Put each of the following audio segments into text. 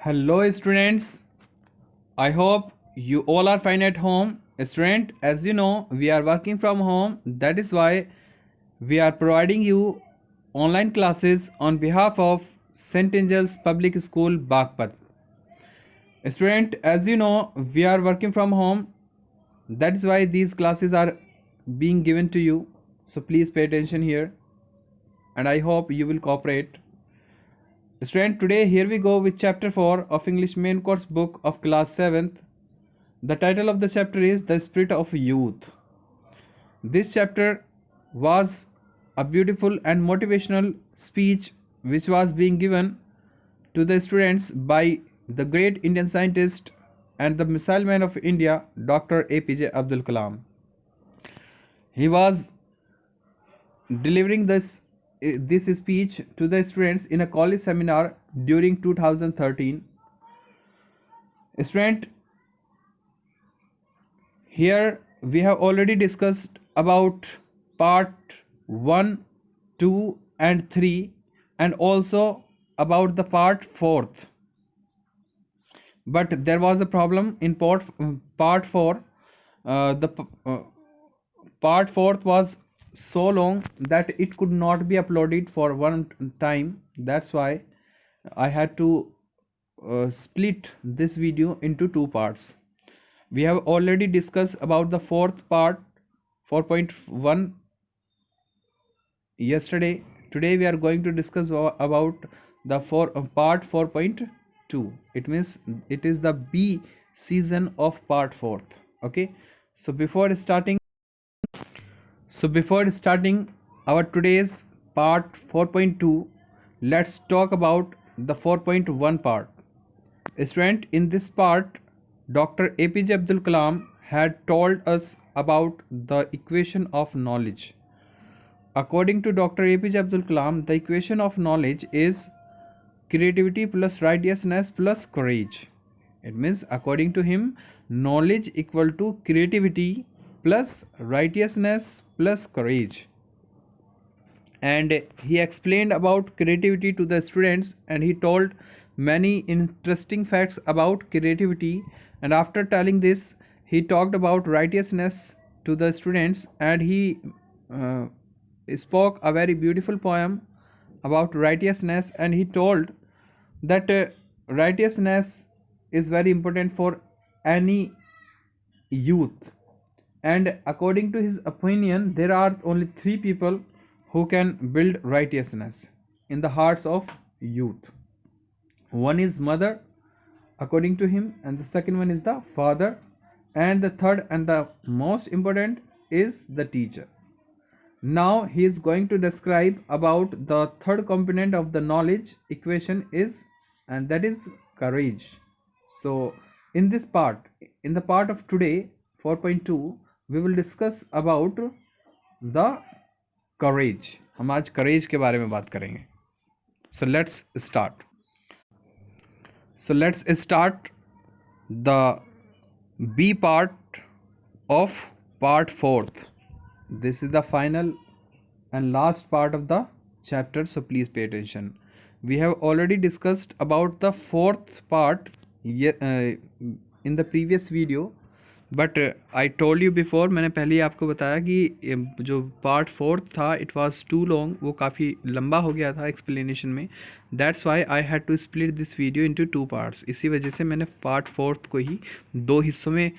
Hello, students. I hope you all are fine at home. Student, as you know, we are working from home. That is why we are providing you online classes on behalf of St. Angel's Public School, Bagpat. Student, as you know, we are working from home. That is why these classes are being given to you. So please pay attention here, and I hope you will cooperate. Student, today here we go with chapter 4 of English main course book of class 7th. The title of the chapter is The Spirit of Youth. This chapter was a beautiful and motivational speech which was being given to the students by the great Indian scientist and the missile man of India, Dr. APJ Abdul Kalam. He was delivering this speech to the students in a college seminar during 2013. Student, here we have already discussed about part 1, 2 and 3 and also about the part 4th. But there was a problem in part 4. Part 4th was so long that it could not be uploaded for one time. That's why I had to split this video into two parts. We have already discussed about the fourth part 4.1 yesterday. Today we are going to discuss about the part 4.2. It means it is the B season of part 4th. Okay, so before starting our today's part 4.2, let's talk about the 4.1 part. Student, in this part, Dr. APJ Abdul Kalam had told us about the equation of knowledge. According to Dr. APJ Abdul Kalam, the equation of knowledge is creativity plus righteousness plus courage. It means, according to him, knowledge equal to creativity plus righteousness plus courage. And he explained about creativity to the students, and he told many interesting facts about creativity. And after telling this, he talked about righteousness to the students, and he spoke a very beautiful poem about righteousness. And he told that righteousness is very important for any youth, and according to his opinion, there are only three people who can build righteousness in the hearts of youth. One is mother, according to him, and the second one is the father, and the third and the most important is the teacher. Now he is going to describe about the third component of the knowledge equation is, and that is courage. So in this part, in the part of today 4.2, we will discuss about the courage. हम आज courage के बारे में बात करेंगे. So let's start. So let's start the B part of part 4th. This is the final and last part of the chapter, so please pay attention. We have already discussed about the 4th part in the previous video, but I told you before, मैंने पहले ही आपको बताया कि जो part 4th था it was to long, वो काफ़ी लंबा हो गया था एक्सप्लेनेशन में. That's why I had to split this video into two parts. इसी वजह से मैंने पार्ट 4th को ही दो हिस्सों में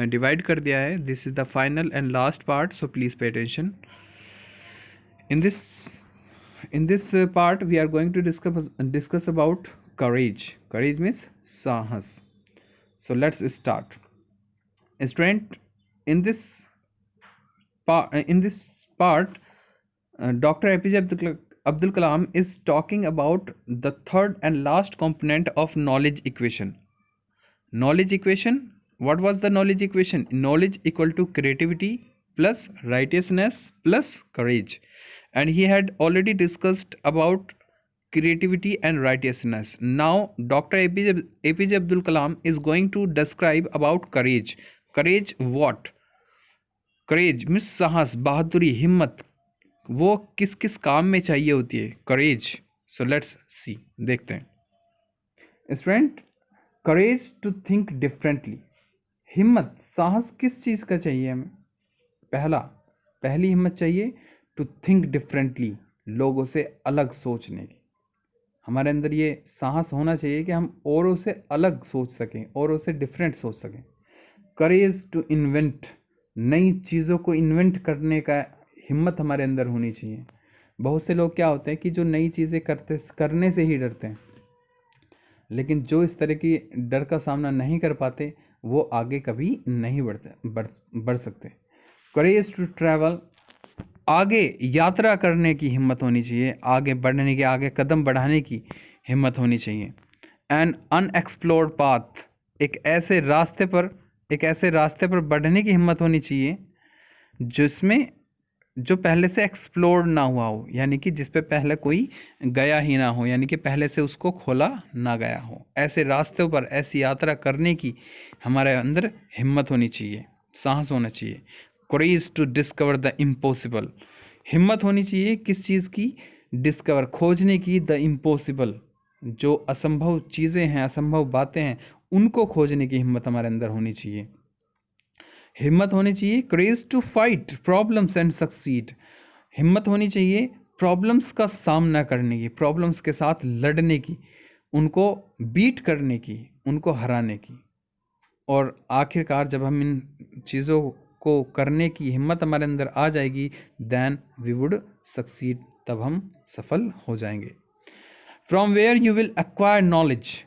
डिवाइड कर दिया है. This is the final and last part, so please pay attention. in this part we are going to discuss about courage. Courage means sahas. So let's start. Student, in this part, Dr. APJ Abdul Kalam is talking about the third and last component of knowledge equation. Knowledge equation. What was the knowledge equation? Knowledge equal to creativity plus righteousness plus courage. And he had already discussed about creativity and righteousness. Now Dr. APJ Abdul Kalam is going to describe about courage. Courage what? Courage means साहस, बहादुरी, हिम्मत. वो किस किस काम में चाहिए होती है courage. So let's see, देखते हैं. Student, courage to think differently, हिम्मत, साहस किस चीज़ का चाहिए हमें? पहली हिम्मत चाहिए टू थिंक डिफरेंटली, लोगों से अलग सोचने की। हमारे अंदर ये साहस होना चाहिए कि हम औरों से अलग सोच सकें, औरों से डिफरेंट सोच सकें। करेज टू इन्वेंट, नई चीज़ों को इन्वेंट करने का हिम्मत हमारे अंदर होनी चाहिए। बहुत से लोग क्या होते हैं कि जो नई चीज़ें करने से ही डरते हैं, लेकिन जो इस तरह की डर का सामना नहीं कर पाते वो आगे कभी नहीं बढ़ सकते। करेज टू ट्रैवल, आगे यात्रा करने की हिम्मत होनी चाहिए, आगे बढ़ने की, आगे कदम बढ़ाने की हिम्मत होनी चाहिए। एन अनएक्सप्लोर्ड पाथ, एक ऐसे रास्ते पर बढ़ने की हिम्मत होनी चाहिए जिसमें जो पहले से एक्सप्लोर ना हुआ हो, यानी कि जिस पे पहले कोई गया ही ना हो, यानी कि पहले से उसको खोला ना गया हो। ऐसे रास्तों पर ऐसी यात्रा करने की हमारे अंदर हिम्मत होनी चाहिए, साहस होना चाहिए। Courage to discover the impossible, हिम्मत होनी चाहिए किस चीज़ की? डिस्कवर, खोजने की, द इम्पॉसिबल, जो असंभव चीज़ें हैं, असंभव बातें हैं, उनको खोजने की हिम्मत हमारे अंदर होनी चाहिए। हिम्मत होनी चाहिए courage to fight problems and succeed, हिम्मत होनी चाहिए प्रॉब्लम्स का सामना करने की, प्रॉब्लम्स के साथ लड़ने की, उनको बीट करने की, उनको हराने की। और आखिरकार जब हम इन चीज़ों को करने की हिम्मत हमारे अंदर आ जाएगी, देन वी वुड सक्सीड, तब हम सफल हो जाएंगे। From where you will acquire knowledge,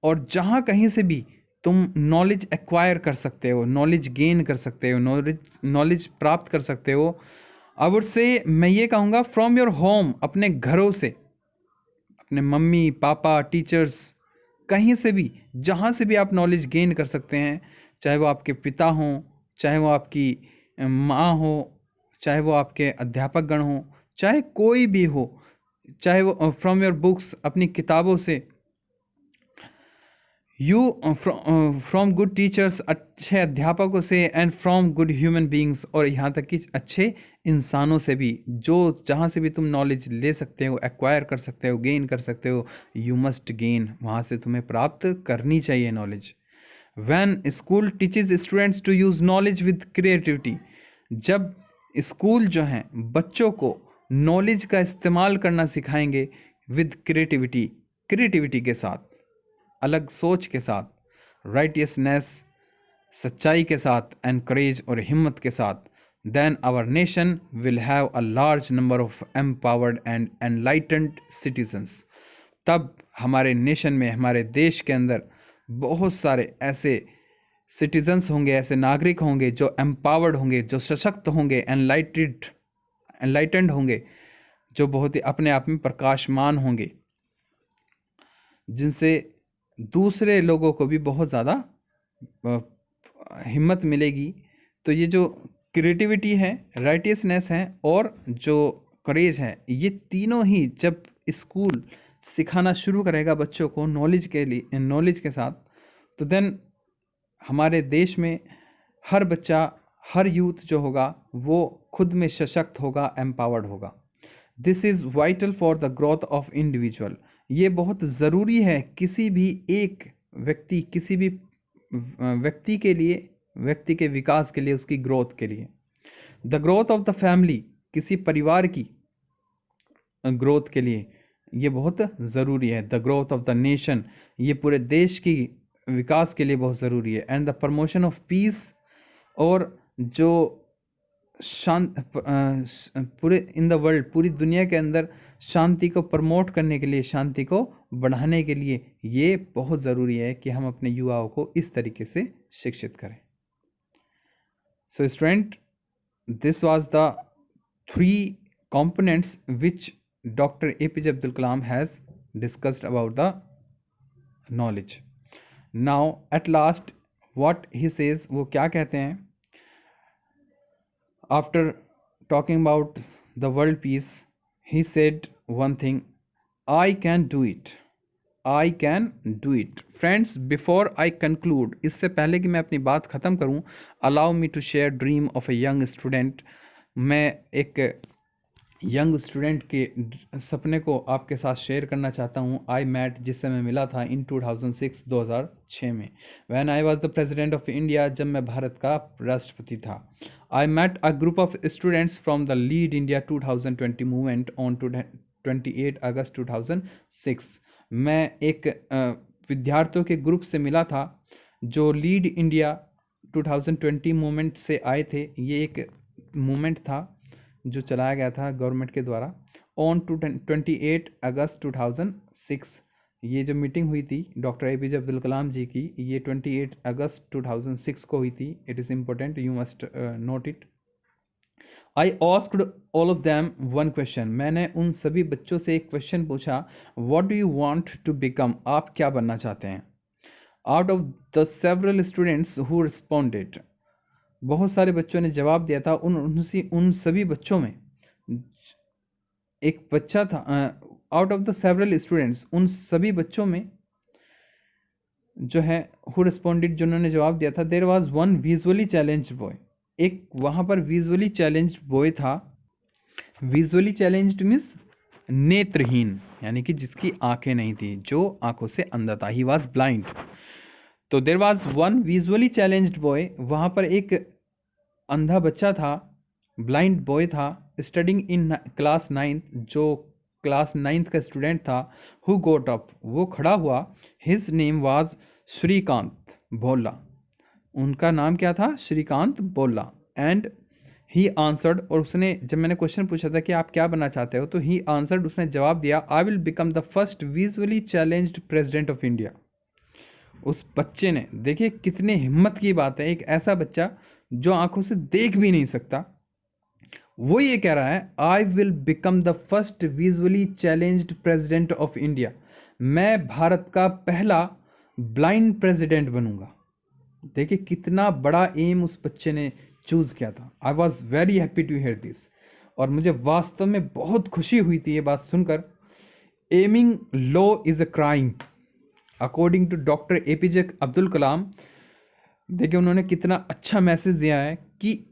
और जहाँ कहीं से भी तुम नॉलेज एक्वायर कर सकते हो, नॉलेज गेन कर सकते हो, नॉलेज प्राप्त कर सकते हो। आई वुड से, मैं ये कहूँगा फ्रॉम योर होम, अपने घरों से, अपने मम्मी पापा टीचर्स, कहीं से भी, जहाँ से भी आप नॉलेज गेन कर सकते हैं, चाहे वो आपके पिता हों, चाहे वो आपकी माँ हो, चाहे वो आपके अध्यापक गण हों, चाहे कोई भी हो, चाहे वो फ्रॉम योर बुक्स, अपनी किताबों से, यू फ्रॉम गुड टीचर्स, अच्छे अध्यापकों से, and from good human beings, और यहाँ तक कि अच्छे इंसानों से भी, जो जहाँ से भी तुम नॉलेज ले सकते हो, एक्वायर कर सकते हो, गेन कर सकते हो, यू मस्ट गेन, वहाँ से तुम्हें प्राप्त करनी चाहिए knowledge. When school teaches students to use knowledge with creativity, जब स्कूल जो हैं बच्चों को नॉलेज का इस्तेमाल करना सिखाएंगे विद क्रिएटिविटी, क्रिएटिविटी के साथ, अलग सोच के साथ, राइटियसनेस, सच्चाई के साथ, एंड करेज और हिम्मत के साथ, then our nation will have a large number of empowered and enlightened citizens, तब हमारे नेशन में, हमारे देश के अंदर बहुत सारे ऐसे सिटीजन्स होंगे, ऐसे नागरिक होंगे जो एम्पावर्ड होंगे, जो सशक्त होंगे, एनलाइटेंड होंगे, जो बहुत ही अपने आप में प्रकाशमान होंगे, जिनसे दूसरे लोगों को भी बहुत ज़्यादा हिम्मत मिलेगी। तो ये जो क्रिएटिविटी है, राइटियसनेस है और जो करेज है, ये तीनों ही जब स्कूल सिखाना शुरू करेगा बच्चों को नॉलेज के लिए, नॉलेज के साथ, तो देन हमारे देश में हर बच्चा, हर यूथ जो होगा वो खुद में सशक्त होगा, एम्पावर्ड होगा। This is vital for the growth of individual, ये बहुत ज़रूरी है किसी भी एक व्यक्ति, किसी भी व्यक्ति के लिए, व्यक्ति के विकास के लिए, उसकी ग्रोथ के लिए। The growth of the family, किसी परिवार की ग्रोथ के लिए ये बहुत ज़रूरी है। The growth of the nation, ये पूरे देश की विकास के लिए बहुत ज़रूरी है। And the promotion of peace, और जो पूरे इन द वर्ल्ड, पूरी दुनिया के अंदर शांति को प्रमोट करने के लिए, शांति को बढ़ाने के लिए ये बहुत ज़रूरी है कि हम अपने युवाओं को इस तरीके से शिक्षित करें। So student, this was the 3 components which Dr. APJ Abdul Kalam has discussed about the knowledge. Now at last what he says, वो क्या कहते हैं? After talking about the world peace, he said one thing: I can do it. I can do it. Friends, before I conclude, इससे पहले कि मैं अपनी बात ख़त्म करूं, allow me to share dream of a young student. मैं एक यंग स्टूडेंट के सपने को आपके साथ शेयर करना चाहता हूँ। आई मैट जिससे मैं मिला था इन 2006 में, when I was the president of India, जब मैं भारत का राष्ट्रपति था। I met a group of students from the Lead India 2020 movement on 28 अगस्त 2006। मैं एक विद्यार्थियों के ग्रुप से मिला था जो लीड इंडिया 2020 मूवमेंट से आए थे। ये एक मूवमेंट था जो चलाया गया था गवर्नमेंट के द्वारा ऑन 28 अगस्त 2006। ये जो मीटिंग हुई थी डॉक्टर APJ अब्दुल कलाम जी की, ये 28 अगस्त 2006 को हुई थी। It is important, you must note it. I asked all of them one question. मैंने उन सभी बच्चों से एक क्वेश्चन पूछा, what do you want to become, आप क्या बनना चाहते हैं। Out of the several students who responded, बहुत सारे बच्चों ने जवाब दिया था। उन सभी बच्चों में एक बच्चा था, out of the several students, उन सभी बच्चों में जो है हु रिस्पॉन्डेड, जिन्होंने जवाब दिया था, there was one visually challenge boy. एक वहाँ पर विजुअली चैलेंज बॉय था। विजुअली चैलेंज्ड मीन्स नेत्रहीन, यानी कि जिसकी आंखें नहीं थी, जो आंखों से अंधा था। He was blind. तो there was one visually challenged boy, वहाँ पर एक अंधा बच्चा था, ब्लाइंड बॉय था, स्टडिंग इन क्लास 9th, जो क्लास 9th का स्टूडेंट था। हु गोट अप, वो खड़ा हुआ। हिज नेम वाज श्रीकांत भोला, उनका नाम क्या था, श्रीकांत भोला। एंड ही आंसर्ड, और उसने, जब मैंने क्वेश्चन पूछा था कि आप क्या बनना चाहते हो, तो ही आंसर्ड, उसने जवाब दिया, I will become the first visually challenged president of India. उस बच्चे ने, देखिए कितने हिम्मत की बात है, एक ऐसा बच्चा जो आंखों से देख भी नहीं सकता, वो ये कह रहा है, I will become the first visually challenged president of India. मैं भारत का पहला ब्लाइंड प्रेसिडेंट बनूंगा। देखिए कितना बड़ा एम उस बच्चे ने चूज किया था। I was very happy to hear this, और मुझे वास्तव में बहुत खुशी हुई थी ये बात सुनकर। Aiming low is a crime according to doctor APJ Abdul Kalam. देखिए उन्होंने कितना अच्छा मैसेज दिया है कि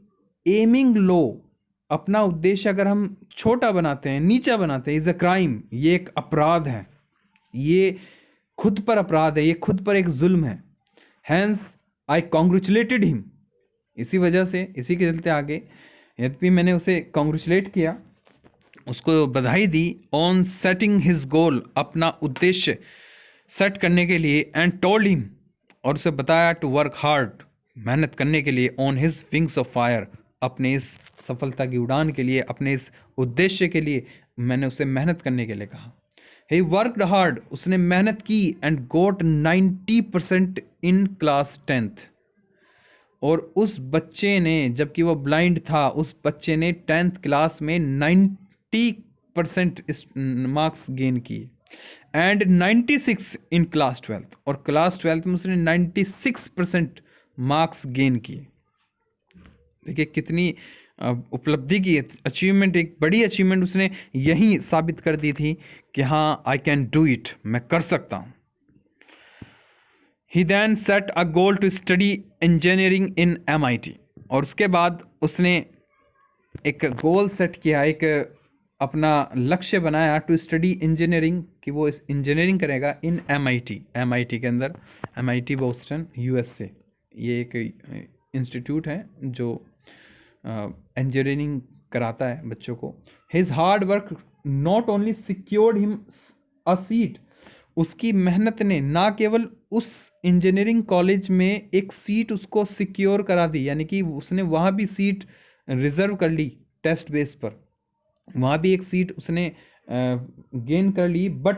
एमिंग लो, अपना उद्देश्य अगर हम छोटा बनाते हैं, नीचा बनाते हैं, इज अ क्राइम, ये एक अपराध है, ये खुद पर अपराध है, ये खुद पर एक जुल्म है। हैंस आई कॉन्ग्रेचुलेटेड हिम, इसी वजह से, इसी के चलते आगे, यद्यपि मैंने उसे कॉन्ग्रेचुलेट किया, उसको बधाई दी, ऑन सेटिंग हिज गोल, अपना उद्देश्य सेट करने के लिए, एंड टोल्ड हिम, और उसे बताया, टू वर्क हार्ड, मेहनत करने के लिए, on his wings of fire, अपने इस सफलता की उड़ान के लिए, अपने इस उद्देश्य के लिए मैंने उसे मेहनत करने के लिए कहा। ही वर्कड हार्ड, उसने मेहनत की, and goat 90% in class 10th। और उस बच्चे ने, जबकि वो ब्लाइंड था, उस बच्चे ने 10th क्लास में 90% मार्क्स गेन किए, एंड 96 इन क्लास 12th, और क्लास 12th में उसने 96% मार्क्स गेन किए। देखिए कितनी उपलब्धि की अचीवमेंट, एक बड़ी अचीवमेंट उसने यही साबित कर दी थी कि हाँ, आई कैन डू इट, मैं कर सकता हूँ। He then set a goal to study engineering in MIT, और उसके बाद उसने एक गोल सेट किया, एक अपना लक्ष्य बनाया, टू स्टडी इंजीनियरिंग, कि वो इस इंजीनियरिंग करेगा इन MIT के अंदर, MIT बोस्टन USA। ये एक इंस्टीट्यूट है जो इंजीनियरिंग कराता है बच्चों को। His hard work not only secured him a seat, उसकी मेहनत ने ना केवल उस इंजीनियरिंग कॉलेज में एक सीट उसको सिक्योर करा दी, यानी कि उसने वहाँ भी सीट रिजर्व कर ली टेस्ट बेस पर, वहाँ भी एक सीट उसने गेन कर ली, but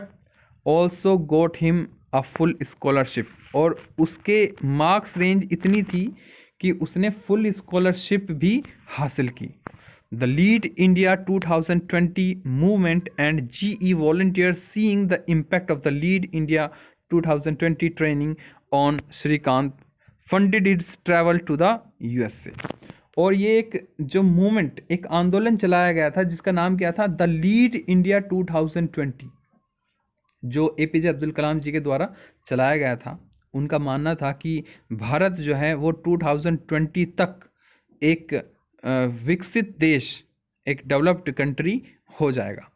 also got him a full scholarship, और उसके मार्क्स रेंज इतनी थी कि उसने फुल स्कॉलरशिप भी हासिल की। The Lead India 2020 movement and GE volunteers seeing the impact of the lead India 2020 training on Shrikant funded its travel to the USA। और ये एक जो मूवमेंट, एक आंदोलन चलाया गया था जिसका नाम क्या था, द लीड इंडिया 2020, जो APJ अब्दुल कलाम जी के द्वारा चलाया गया था। उनका मानना था कि भारत जो है वो 2020 तक एक विकसित देश, एक डेवलप्ड कंट्री हो जाएगा।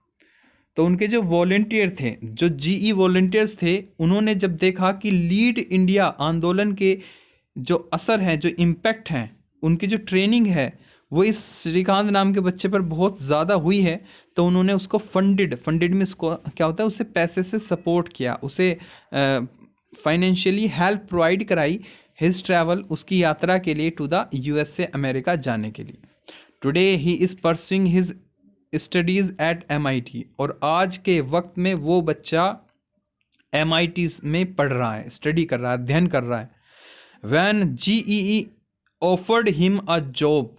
तो उनके जो वॉलेंटियर थे, जो जीई वॉलेंटियर्स थे, उन्होंने जब देखा कि लीड इंडिया आंदोलन के जो असर हैं, जो इम्पैक्ट हैं, उनकी जो ट्रेनिंग है वो इस श्रीकांत नाम के बच्चे पर बहुत ज़्यादा हुई है, तो उन्होंने उसको फंडेड में उसको क्या होता है, उसे पैसे से सपोर्ट किया, उसे फाइनेंशियली हेल्प प्रोवाइड कराई हिज ट्रैवल, उसकी यात्रा के लिए टू द यूएसए अमेरिका जाने के लिए। Today he is pursuing his studies eight MIT, और आज के वक्त में वो बच्चा MIT में पढ़ रहा है, स्टडी कर रहा है, अध्ययन कर रहा है। When GEE offered him a job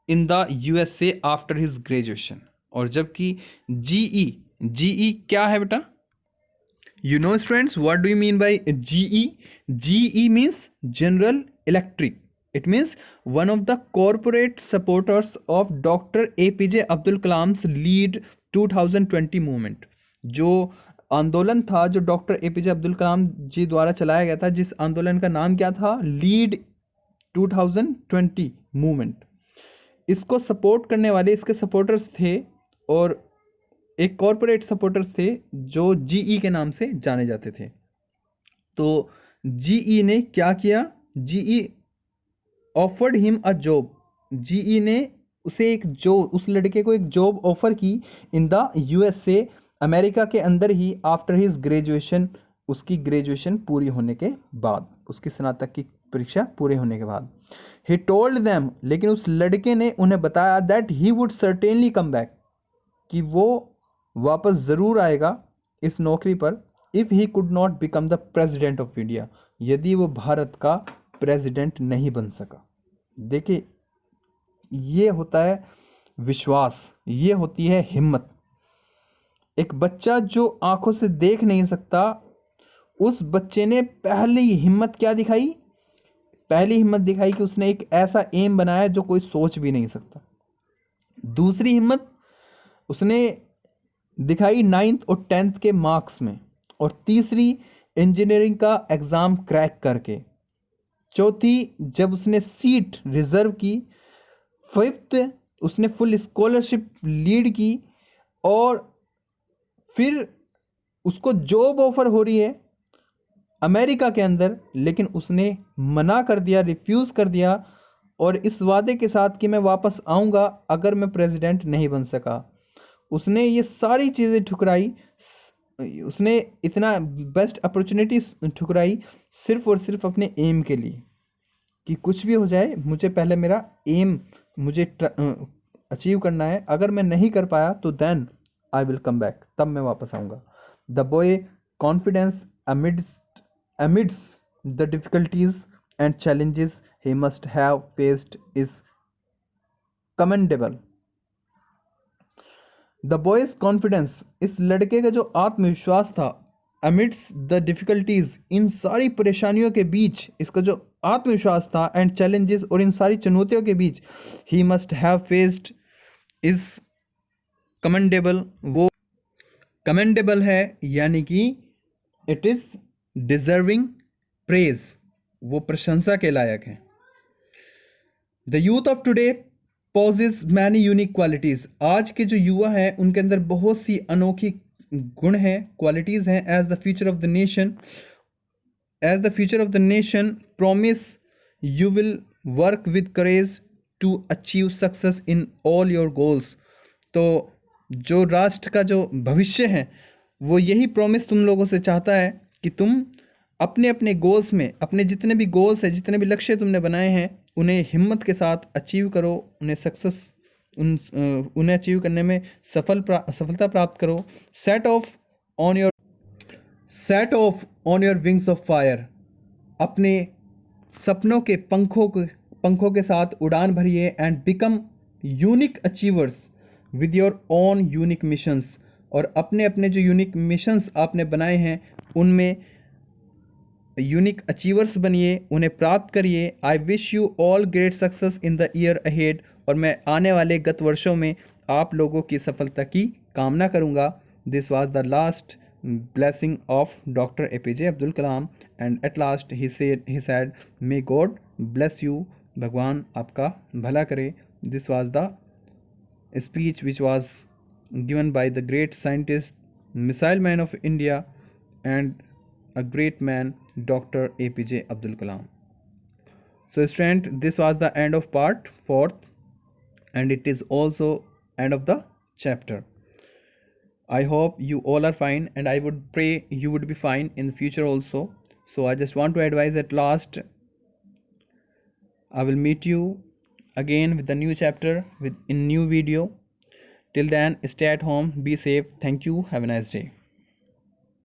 in the USA after his graduation, और जबकि GE क्या है बेटा? You know students, what do you mean by GE? GE means General Electric. It means one of the corporate supporters of Dr. APJ Abdul Kalam's lead 2020 movement. जो आंदोलन था, जो doctor APJ Abdul Kalam जी द्वारा चलाया गया था, जिस आंदोलन का नाम क्या था? Lead 2020 movement. इसको सपोर्ट करने वाले इसके सपोर्टर्स थे, और एक कॉरपोरेट सपोर्टर्स थे जो जीई के नाम से जाने जाते थे। तो जीई ने क्या किया? GE offered him a job. GE ने उसे उस लड़के को एक जॉब ऑफर की इन द यूएसए, अमेरिका के अंदर ही, आफ्टर हिज ग्रेजुएशन, उसकी ग्रेजुएशन पूरी होने के बाद, उसकी स्नातक की परीक्षा पूरे होने के बाद। ही टोल्ड देम, लेकिन उस लड़के ने उन्हें बताया that he would certainly come back, कि वो वापस ज़रूर आएगा इस नौकरी पर, if he could not become the president of India, यदि वो भारत का प्रेसिडेंट नहीं बन सका। देखिए, ये होता है विश्वास, ये होती है हिम्मत। एक बच्चा जो आंखों से देख नहीं सकता, उस बच्चे ने पहली हिम्मत क्या दिखाई? पहली हिम्मत दिखाई कि उसने एक ऐसा एम बनाया जो कोई सोच भी नहीं सकता। दूसरी हिम्मत उसने दिखाई 9th और 10th के मार्क्स में, और तीसरी इंजीनियरिंग का एग्ज़ाम क्रैक करके, चौथी जब उसने सीट रिज़र्व की, फिफ्थ उसने फुल स्कॉलरशिप लीड की, और फिर उसको जॉब ऑफर हो रही है अमेरिका के अंदर, लेकिन उसने मना कर दिया, रिफ्यूज़ कर दिया, और इस वादे के साथ कि मैं वापस आऊँगा अगर मैं प्रेसिडेंट नहीं बन सका। उसने ये सारी चीज़ें ठुकराई, उसने इतना बेस्ट अपॉर्चुनिटी ठुकराई सिर्फ और सिर्फ अपने एम के लिए, कि कुछ भी हो जाए, मुझे पहले मेरा एम मुझे अचीव करना है, अगर मैं नहीं कर पाया तो then I will come back, तब मैं वापस आऊँगा। The boy confidence amidst the difficulties and challenges he must have faced is commendable. The boys confidence, इस लड़के का जो आत्मविश्वास था, अमिड्स द डिफ़िकल्टीज, इन सारी परेशानियों के बीच इसका जो आत्मविश्वास था, एंड चैलेंजेस, और इन सारी चुनौतियों के बीच, he must have faced is commendable. वो कमेंडेबल है, यानी कि इट इज़ डिजर्विंग प्रेज, वो प्रशंसा के लायक है। The youth of today possess many unique qualities, आज के जो युवा हैं उनके अंदर बहुत सी अनोखी गुण हैं, क्वालिटीज़ हैं। As the future of the nation promise you will work with courage to achieve success in all your goals. तो जो राष्ट्र का जो भविष्य है वो यही प्रॉमिस तुम लोगों से चाहता है कि तुम अपने अपने गोल्स में, अपने जितने भी गोल्स हैं, जितने भी लक्ष्य तुमने बनाए हैं, उन्हें हिम्मत के साथ अचीव करो, उन्हें अचीव करने में सफलता प्राप्त करो। Set of on your wings of fire, अपने सपनों के पंखों के साथ उड़ान भरिए। And become unique achievers with your own unique missions, और अपने अपने जो यूनिक मिशंस आपने बनाए हैं उनमें यूनिक अचीवर्स बनिए, उन्हें प्राप्त करिए। I wish you all great success in the year ahead, और मैं आने वाले गत वर्षों में आप लोगों की सफलता की कामना करूँगा। This was the last blessing of doctor APJ Abdul Kalam, and at last he sad may God bless you, भगवान आपका भला करे। This was the speech which was given by the great scientist, missile man of India, and a great man, Dr. APJ Abdul Kalam. So student, this was the end of part 4th, and it is also end of the chapter. I hope you all are fine, and I would pray you would be fine in the future also. So I just want to advise at last, I will meet you again with the new chapter with in new video. Till then, stay at home, be safe. Thank you. Have a nice day.